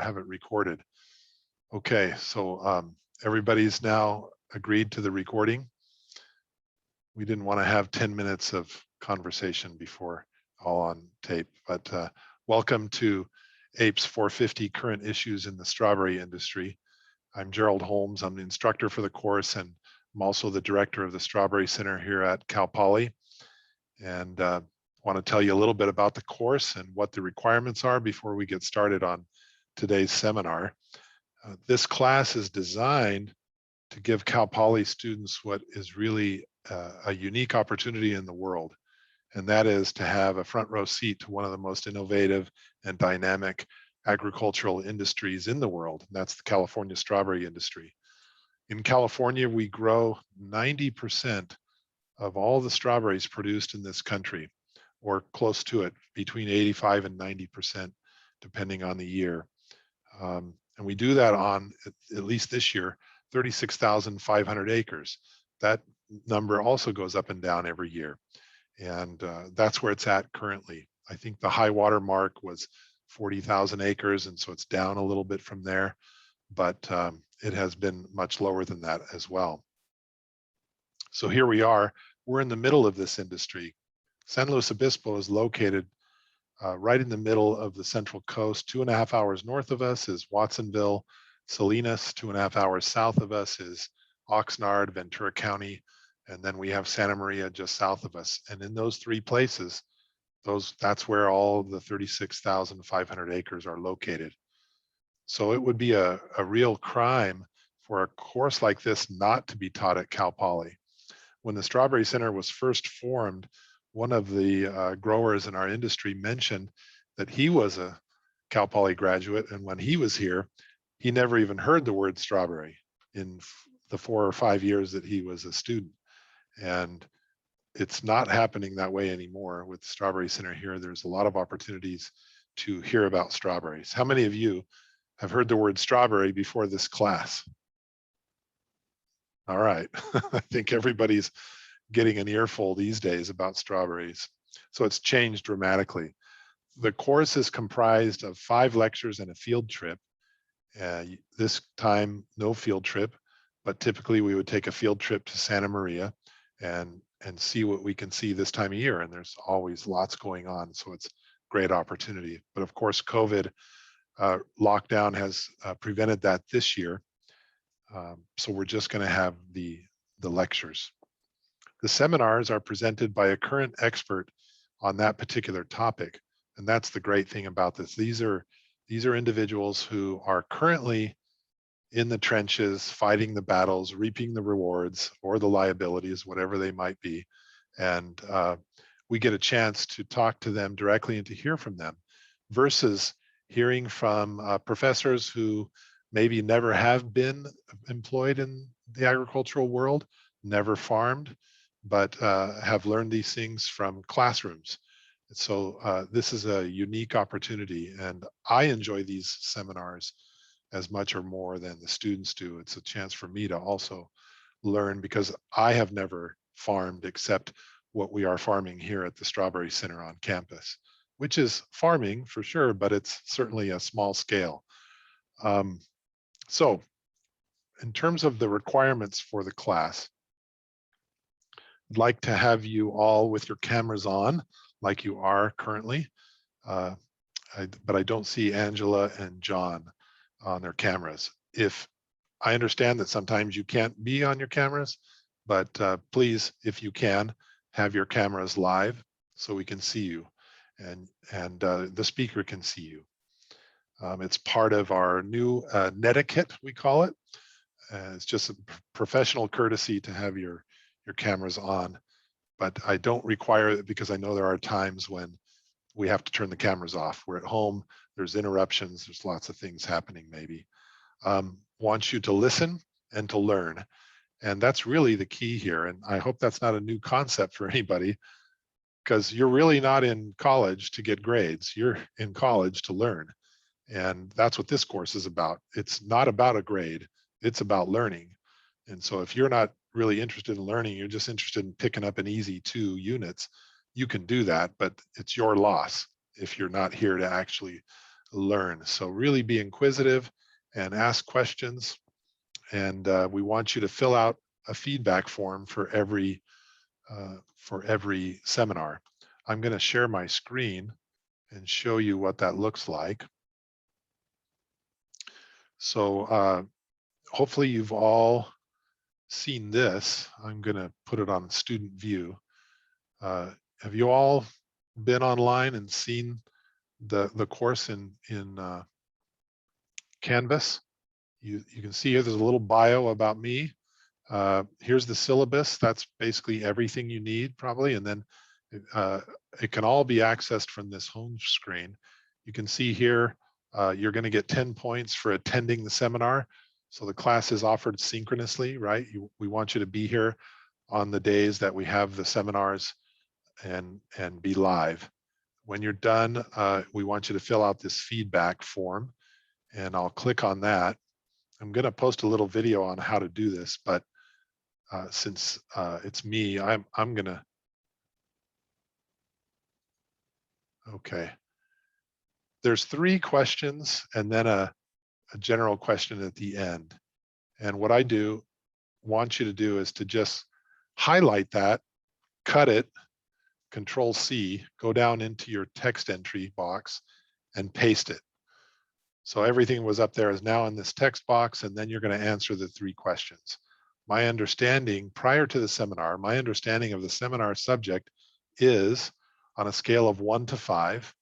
have it recorded. Okay, so everybody's now agreed to the recording. We didn't want to have 10 minutes of conversation before all on tape, but welcome to AEPS 450 Current Issues in the Strawberry Industry. I'm Gerald Holmes. I'm the instructor for the course, and I'm also the director of the Strawberry Center here at Cal Poly. And want to tell you a little bit about the course and what the requirements are before we get started on today's seminar. This class is designed to give Cal Poly students what is really a unique opportunity in the world, and that is to have a front row seat to one of the most innovative and dynamic agricultural industries in the world, and that's the California strawberry industry. In California, we grow 90% of all the strawberries produced in this country, or close to it, between 85 and 90%, depending on the year. And we do that on, at least this year, 36,500 acres. That number also goes up and down every year. And that's where it's at currently. I think the high water mark was 40,000 acres, and so it's down a little bit from there, but it has been much lower than that as well. So here we are, we're in the middle of this industry. San Luis Obispo is located right in the middle of the Central Coast. 2.5 hours north of us is Watsonville. Salinas, 2.5 hours south of us is Oxnard, Ventura County, and then we have Santa Maria just south of us. And in those three places, that's where all the 36,500 acres are located. So it would be a real crime for a course like this not to be taught at Cal Poly. When the Strawberry Center was first formed, one of the growers in our industry mentioned that he was a Cal Poly graduate, and when he was here, he never even heard the word strawberry in the 4 or 5 years that he was a student. And it's not happening that way anymore with the Strawberry Center here. There's a lot of opportunities to hear about strawberries. How many of you have heard the word strawberry before this class? All right, I think everybody's getting an earful these days about strawberries. So it's changed dramatically. The course is comprised of 5 lectures and a field trip. This time, no field trip, but typically we would take a field trip to Santa Maria and see what we can see this time of year. And there's always lots going on, so it's a great opportunity. But of course, COVID lockdown has prevented that this year. So we're just going to have the lectures. The seminars are presented by a current expert on that particular topic, and that's the great thing about this. These are individuals who are currently in the trenches, fighting the battles, reaping the rewards or the liabilities, whatever they might be, and we get a chance to talk to them directly and to hear from them, versus hearing from professors who maybe never have been employed in the agricultural world, never farmed, but have learned these things from classrooms. So this is a unique opportunity, and I enjoy these seminars as much or more than the students do. It's a chance for me to also learn, because I have never farmed except what we are farming here at the Strawberry Center on campus, which is farming for sure, but it's certainly a small scale. So in terms of the requirements for the class, I'd like to have you all with your cameras on like you are currently, but I don't see Angela and John on their cameras. If I understand that sometimes you can't be on your cameras, but please, if you can, have your cameras live so we can see you, and the speaker can see you. It's part of our new netiquette, we call it. It's just a professional courtesy to have your cameras on, but I don't require it because I know there are times when we have to turn the cameras off. We're at home, there's interruptions, there's lots of things happening maybe. Want you to listen and to learn. And that's really the key here. And I hope that's not a new concept for anybody, because you're really not in college to get grades. You're in college to learn. And that's what this course is about. It's not about a grade, it's about learning. And so if you're not really interested in learning, you're just interested in picking up an easy 2 units, you can do that, but it's your loss if you're not here to actually learn. So really be inquisitive and ask questions. And we want you to fill out a feedback form for every seminar. I'm going to share my screen and show you what that looks like. So hopefully you've all seen this. I'm going to put it on student view. Have you all been online and seen the course in Canvas? You can see here there's a little bio about me. Here's the syllabus. That's basically everything you need probably. And then it can all be accessed from this home screen. You can see here, you're going to get 10 points for attending the seminar. So the class is offered synchronously, right? We want you to be here on the days that we have the seminars and be live. When you're done, we want you to fill out this feedback form, and I'll click on that. I'm going to post a little video on how to do this, but since it's me, I'm going to, okay. There's 3 questions and then a general question at the end. And what I want you to do is to just highlight that, cut it, Control C, go down into your text entry box and paste it. So everything was up there is now in this text box, and then you're going to answer the 3 questions. My understanding prior to the seminar, my understanding of the seminar subject is on a scale of 1 to 5.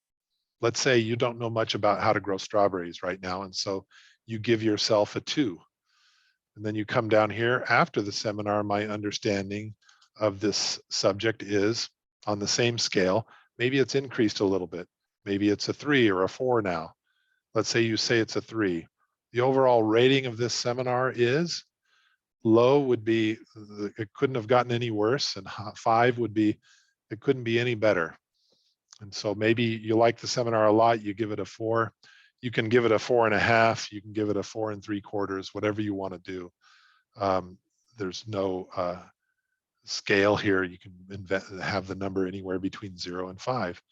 Let's say you don't know much about how to grow strawberries right now, and so you give yourself a 2. And then you come down here after the seminar, my understanding of this subject is on the same scale. Maybe it's increased a little bit. Maybe it's a 3 or a 4 now. Let's say you say it's a 3. The overall rating of this seminar is low would be, it couldn't have gotten any worse, and 5 would be, it couldn't be any better. And so maybe you like the seminar a lot, you give it a 4. You can give it a 4.5. You can give it a 4 3/4, whatever you want to do. There's no scale here. You can have the number anywhere between 0 and 5.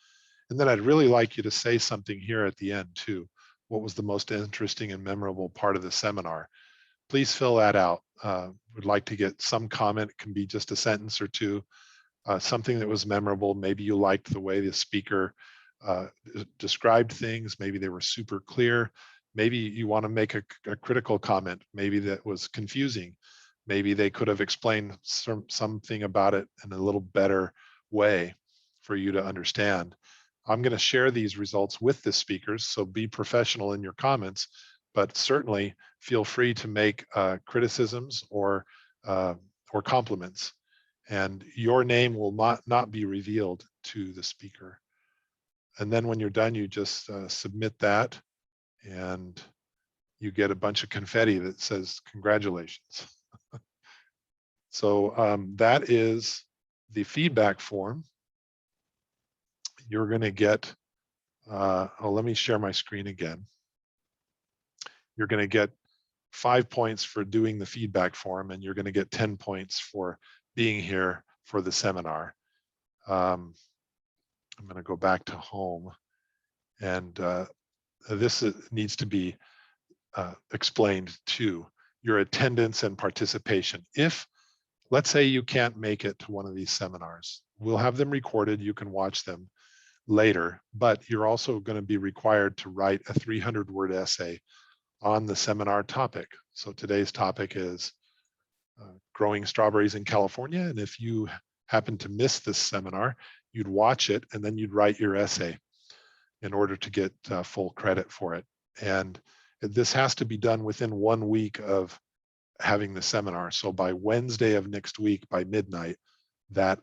And then I'd really like you to say something here at the end too. What was the most interesting and memorable part of the seminar? Please fill that out. Would like to get some comment. It can be just a sentence or 2. Something that was memorable. Maybe you liked the way the speaker described things. Maybe they were super clear. Maybe you want to make a critical comment. Maybe that was confusing. Maybe they could have explained something about it in a little better way for you to understand. I'm going to share these results with the speakers, so be professional in your comments, but certainly feel free to make criticisms or compliments. And your name will not be revealed to the speaker. And then when you're done, you just submit that, and you get a bunch of confetti that says congratulations. So that is the feedback form. You're going to get, let me share my screen again. You're going to get 5 points for doing the feedback form, and you're going to get 10 points for being here for the seminar. I'm going to go back to home, and this needs to be explained too. Your attendance and participation. If, let's say you can't make it to one of these seminars, we'll have them recorded. You can watch them later, but you're also going to be required to write a 300-word essay on the seminar topic. So today's topic is growing strawberries in California. And if you happen to miss this seminar, you'd watch it and then you'd write your essay in order to get full credit for it. And this has to be done within 1 week of having the seminar. So by Wednesday of next week, by midnight, that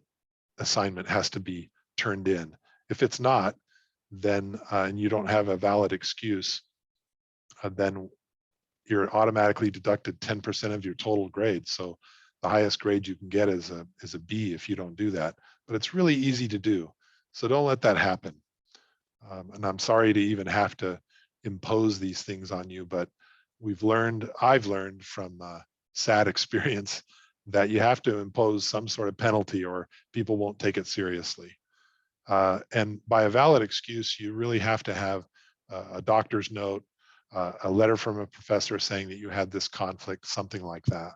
assignment has to be turned in. If it's not, then and you don't have a valid excuse, then you're automatically deducted 10% of your total grade. So the highest grade you can get is a B if you don't do that. But it's really easy to do. So don't let that happen. And I'm sorry to even have to impose these things on you, but I've learned from sad experience that you have to impose some sort of penalty or people won't take it seriously. And by a valid excuse, you really have to have a doctor's note, a letter from a professor saying that you had this conflict, something like that.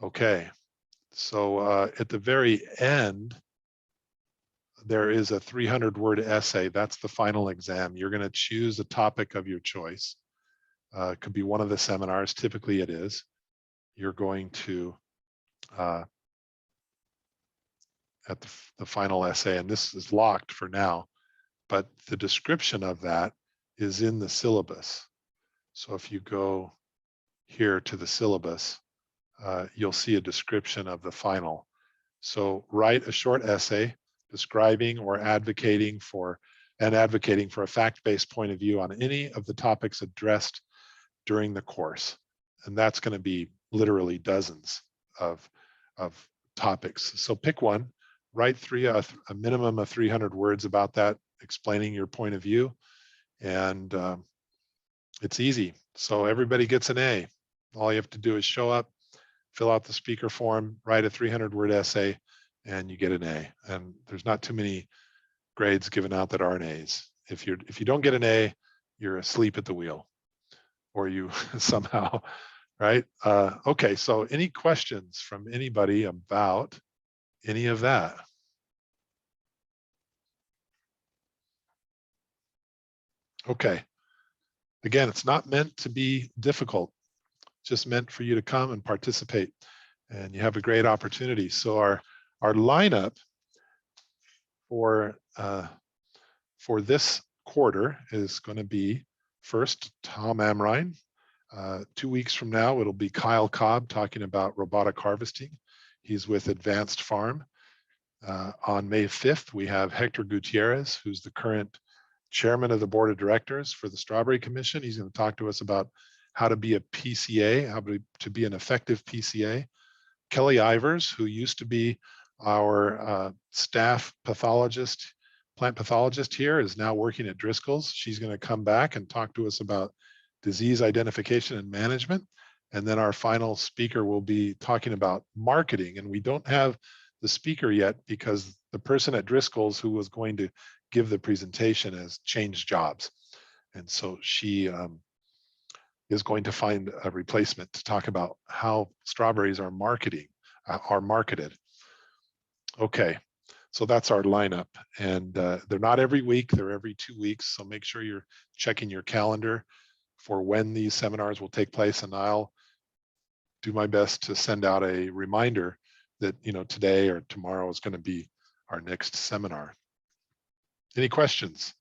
Okay, so at the very end, there is a 300-word essay. That's the final exam. You're going to choose a topic of your choice. It could be one of the seminars. Typically it is. You're going to, at the final essay, and this is locked for now, but the description of that is in the syllabus. So if you go here to the syllabus, you'll see a description of the final. So write a short essay describing or advocating for a fact-based point of view on any of the topics addressed during the course. And that's going to be literally dozens of topics. So pick one, write a minimum of 300 words about that, explaining your point of view. And it's easy. So everybody gets an A. All you have to do is show up, fill out the speaker form, write a 300-word essay, and you get an A. And there's not too many grades given out that aren't A's. If you don't get an A, you're asleep at the wheel, or you somehow, right? Okay, so any questions from anybody about any of that? Okay. Again, it's not meant to be difficult, just meant for you to come and participate, and you have a great opportunity. So our lineup for this quarter is going to be first Tom Amrine. 2 weeks from now, it'll be Kyle Cobb talking about robotic harvesting. He's with Advanced Farm. On May 5th, we have Hector Gutierrez, who's the current chairman of the board of directors for the Strawberry Commission. He's going to talk to us about how to be a PCA, how to be an effective PCA. Kelly Ivers, who used to be our staff pathologist, plant pathologist here, is now working at Driscoll's. She's going to come back and talk to us about disease identification and management. And then our final speaker will be talking about marketing. And we don't have the speaker yet because the person at Driscoll's who was going to give the presentation has changed jobs. And so she is going to find a replacement to talk about how strawberries are marketed. Okay, so that's our lineup. And they're not every week, they're every 2 weeks. So make sure you're checking your calendar for when these seminars will take place. And I'll do my best to send out a reminder that, today or tomorrow is going to be our next seminar. Any questions?